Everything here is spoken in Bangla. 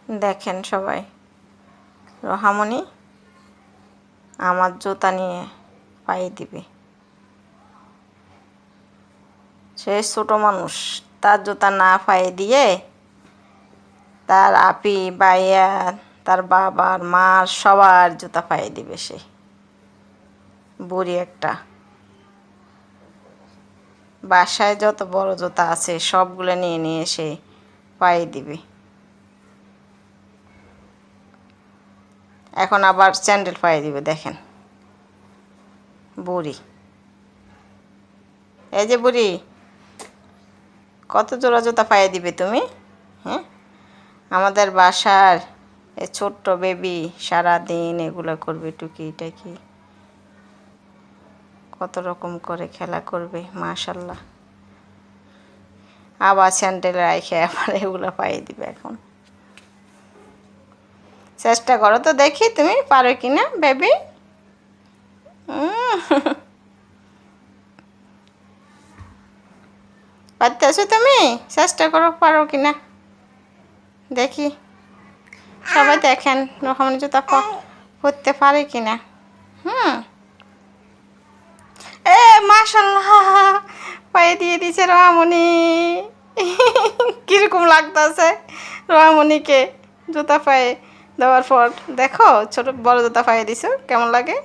দেখেন সবাই, রোহামণি আমার জুতা নিয়ে পায়ে দিবে। সে ছোট মানুষ, তার জুতা না পায়ে দিয়ে তার আপি ভাইয়া তার বাবার মার সবার জুতা পায়ে দিবে। সে বুড়ি একটা, বাসায় যত বড় জুতা আছে সবগুলো নিয়ে নিয়ে সে পায়ে দিবে। এখন আবার স্যান্ডেল পায়ে দিবে। দেখেন বুড়ি, এই যে বুড়ি, কত জোড়া জুতা পায়ে দিবে তুমি? হ্যাঁ, আমাদের বাসার এই ছোট্ট বেবি সারাদিন এগুলো করবে, টুকিটাকি কত রকম করে খেলা করবে। মাশাল্লাহ, আবার স্যান্ডেল রাখে আবার এগুলো পায়ে দিবে। এখন চেষ্টা করো তো, দেখি তুমি পারো কিনা বেবি। পারতেছো তুমি? চেষ্টা করো, পারো কিনা দেখি। সবাই দেখেন রোহামণি জুতা পরতে পারে কিনা। এ মাশাল্লাহ, পায়ে দিয়ে দিছে রোহামণি। কিরকম লাগতেছে রোহামণিকে জুতা পায়ে দেওয়ার পর? দেখো ছোট বড় জুতা পায়ে দিছো, কেমন লাগে?